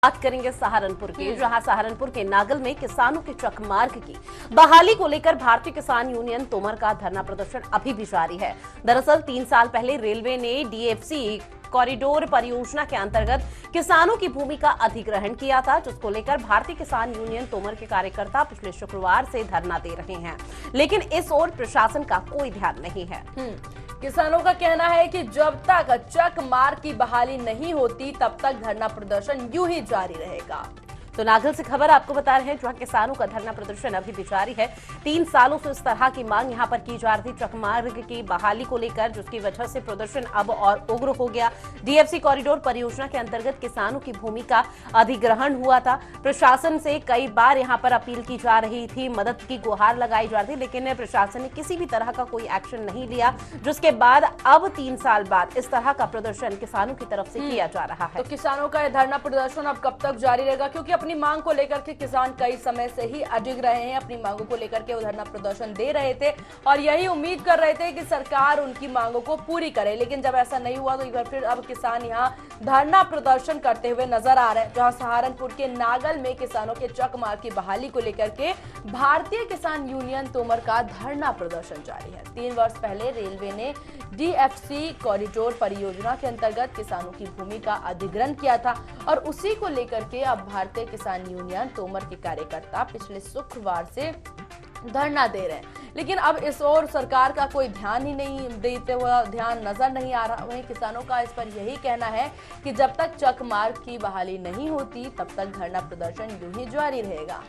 बात करेंगे सहारनपुर की, जहां सहारनपुर के नागल में किसानों के चकमार्ग की बहाली को लेकर भारतीय किसान यूनियन तोमर का धरना प्रदर्शन अभी भी जारी है। दरअसल 3 साल पहले रेलवे ने डीएफसी कॉरिडोर परियोजना के अंतर्गत किसानों की भूमि का अधिग्रहण किया था, जिसको लेकर भारतीय किसान यूनियन तोमर के कार्यकर्ता पिछले शुक्रवार से धरना दे रहे हैं, लेकिन इस ओर प्रशासन का कोई ध्यान नहीं है। किसानों का कहना है कि जब तक चक मार्ग की बहाली नहीं होती तब तक धरना प्रदर्शन यूं ही जारी रहेगा। तो नागल से खबर आपको बता रहे हैं, जहां किसानों का धरना प्रदर्शन अभी भी जारी है। 3 सालों से इस तरह की मांग यहां पर की जा रही थी चक मार्ग की बहाली को लेकर, जिसकी वजह से प्रदर्शन अब और उग्र हो गया। डीएफसी कॉरिडोर परियोजना के अंतर्गत किसानों की भूमि का अधिग्रहण हुआ था। प्रशासन से कई बार यहां पर अपील की जा रही थी, मदद की गुहार लगाई जा रही थी, लेकिन प्रशासन ने किसी भी तरह का कोई एक्शन नहीं लिया, जिसके बाद अब 3 साल बाद इस तरह का प्रदर्शन किसानों की तरफ से किया जा रहा है। तो किसानों का धरना प्रदर्शन अब कब तक जारी रहेगा, क्योंकि अपनी मांग को लेकर के किसान कई समय से ही अडिग रहे हैं। अपनी मांगों को लेकर के वो धरना प्रदर्शन दे रहे थे और यही उम्मीद कर रहे थे कि सरकार उनकी मांगों को पूरी करे, लेकिन जब ऐसा नहीं हुआ तो एक बार फिर अब किसान यहां धरना प्रदर्शन करते हुए नजर आ रहे हैं। जहां सहारनपुर के नागल में किसानों के चक मार्ग की बहाली को लेकर के भारतीय किसान यूनियन तोमर का धरना प्रदर्शन जारी है। 3 वर्ष पहले रेलवे ने डीएफसी कॉरिडोर परियोजना के अंतर्गत किसानों की भूमि का अधिग्रहण किया था और उसी को लेकर के अब भारतीय किसान यूनियन तोमर के कार्यकर्ता पिछले शुक्रवार से धरना दे रहे हैं, लेकिन अब इस ओर सरकार का कोई ध्यान ही नहीं देते हुआ ध्यान नजर नहीं आ रहा। वहीं किसानों का इस पर यही कहना है कि जब तक चक मार्ग की बहाली नहीं होती तब तक धरना प्रदर्शन यूं ही जारी रहेगा।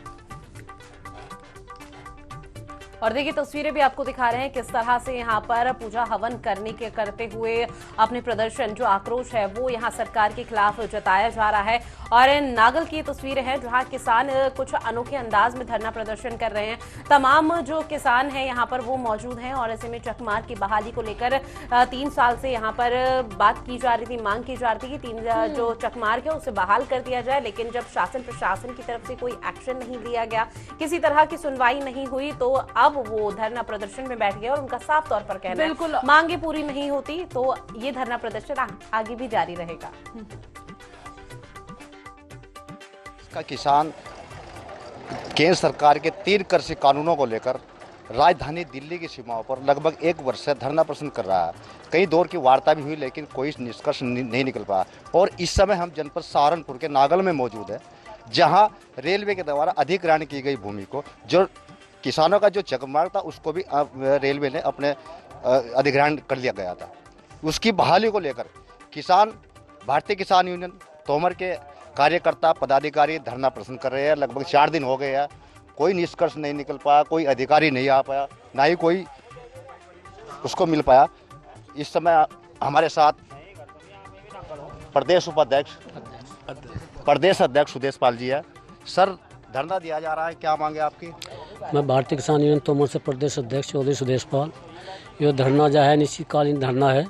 और देखिए तस्वीरें भी आपको दिखा रहे हैं किस तरह से यहाँ पर पूजा हवन करते हुए अपने प्रदर्शन, जो आक्रोश है वो यहाँ सरकार के खिलाफ जताया जा रहा है। और नागल की तस्वीरें हैं जहाँ किसान कुछ अनोखे अंदाज में धरना प्रदर्शन कर रहे हैं। तमाम जो किसान हैं यहाँ पर वो मौजूद हैं और ऐसे में चकमार्ग की बहाली को लेकर 3 साल से यहाँ पर बात की जा रही थी, मांग की जा रही थी कि जो चकमार्ग है उसे बहाल कर दिया जाए, लेकिन जब शासन प्रशासन की तरफ से कोई एक्शन नहीं लिया गया, किसी तरह की सुनवाई नहीं हुई, तो अब वो धरना प्रदर्शन में बैठ गए और उनका साफ तौर पर कहना है मांगे पूरी नहीं होती तो ये धरना प्रदर्शन आगे भी जारी रहेगा। का किसान केंद्र सरकार के 3 कृषि कानूनों को लेकर राजधानी दिल्ली की सीमाओं पर लगभग 1 वर्ष से धरना प्रदर्शन कर रहा है। कई दौर की वार्ता भी हुई, लेकिन कोई निष्कर्ष नहीं निकल पाया। और इस समय हम जनपद सहारनपुर के नागल में मौजूद है, जहां रेलवे के द्वारा अधिग्रहण की गई भूमि को, जो किसानों का जो चकमार्ग था, उसको भी रेलवे ने अपने अधिग्रहण कर लिया गया था। उसकी बहाली को लेकर किसान भारतीय किसान यूनियन तोमर के कार्यकर्ता पदाधिकारी धरना प्रदर्शन कर रहे हैं। लगभग 4 दिन हो गए हैं, कोई निष्कर्ष नहीं निकल पाया, कोई अधिकारी नहीं आ पाया, ना ही कोई उसको मिल पाया। इस समय हमारे साथ प्रदेश अध्यक्ष सुदेश पाल जी है। सर, धरना दिया जा रहा है, क्या मांगे आपकी? मैं भारतीय किसान यूनियन तोमर से प्रदेश अध्यक्ष चौधरी सुदेश पाल। ये धरना जो है निश्चितकालीन धरना है,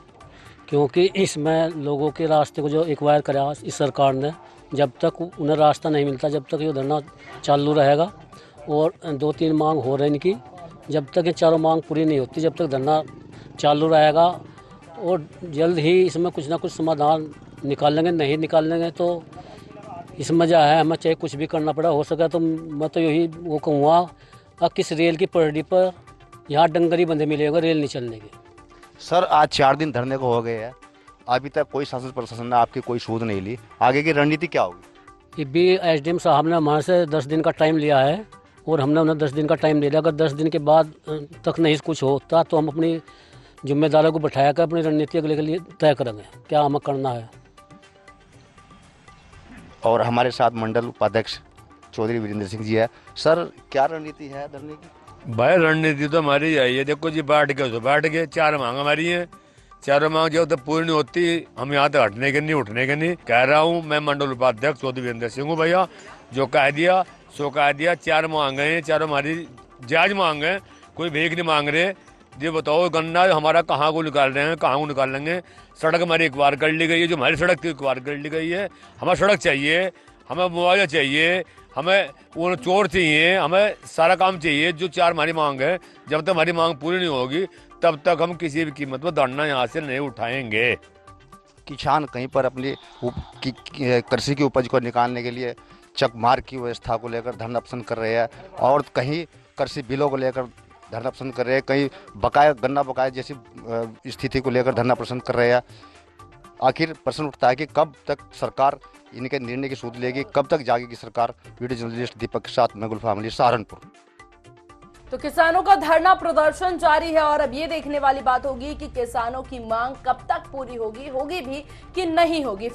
क्योंकि इसमें लोगों के रास्ते को जो एक्वायर करा इस सरकार ने, जब तक उन्हें रास्ता नहीं मिलता जब तक ये धरना चालू रहेगा। और 2-3 मांग हो रही इनकी, जब तक ये चारों मांग पूरी नहीं होती जब तक धरना चालू रहेगा। और जल्द ही इसमें कुछ ना कुछ समाधान निकालेंगे, नहीं निकालेंगे तो इसमें जो है हमें चाहे कुछ भी करना पड़ा, हो सका तो मैं तो यही वो कहूँगा, अब किस रेल की पटरी पर यहाँ डंगरी बंदे मिलेगा रेल नहीं चलने के। सर, आज 4 दिन धरने को हो गए हैं, अभी तक कोई शासन प्रशासन ने आपकी कोई सूद नहीं ली, आगे की रणनीति क्या होगी? ये भी एसडीएम साहब ने हमारे से 10 दिन का टाइम लिया है और हमने उन्हें 10 दिन का टाइम दे दिया। अगर 10 दिन के बाद तक नहीं कुछ होता तो हम अपनी जिम्मेदारों को बैठाया कर अपनी रणनीति अगले के लिए तय करेंगे क्या हमें करना है। और हमारे साथ मंडल उपाध्यक्ष चौधरी वीरेंद्र सिंह जी है। सर, क्या रणनीति है धरने की? भाई रणनीति तो हमारी यही है, देखो जी, बैठ गए 4 मांग हमारी है। 4 मांग जो तो पूरी नहीं होती, हम यहाँ तक हटने के नहीं, उठने के नहीं। कह रहा हूँ मैं मंडल उपाध्यक्ष चौधरी वीरेंद्र सिंह हूँ भैया, जो कह दिया सो कह दिया। 4 मांग है, 4 हमारी जायज मांग है, कोई भीख नहीं मांग रहे। ये बताओ गन्ना हमारा कहाँ को निकाल रहे हैं, कहाँ को निकाल लेंगे? सड़क हमारी एक्वायर कर ली गई है, जो हमारी सड़क की एक्वायर कर ली गई है। हमें सड़क चाहिए, हमें मुआवजा चाहिए, हमें वो चोर चाहिए, हमें सारा काम चाहिए। जो 4 हमारी मांग है, जब तक हमारी मांग पूरी नहीं होगी तब तक हम किसी भी कीमत पर धरना यहाँ से नहीं उठाएंगे। किसान कहीं पर अपनी कृषि की उपज को निकालने के लिए चकमार की व्यवस्था को लेकर धरना प्रदर्शन कर रहे हैं, और कहीं कृषि बिलों को लेकर धरना प्रदर्शन कर रहे हैं, कहीं बकाया गन्ना बकाया जैसी स्थिति को लेकर धरना प्रदर्शन कर रहे हैं। आखिर प्रश्न उठता है कि कब तक सरकार इनके निर्णय की सूद लेगी, कब तक जागेगी सरकार। वीडियो जर्नलिस्ट दीपक के साथ मैं गुलफाम अली, सहारनपुर। तो किसानों का धरना प्रदर्शन जारी है और अब ये देखने वाली बात होगी कि किसानों की मांग कब तक पूरी होगी भी कि नहीं होगी।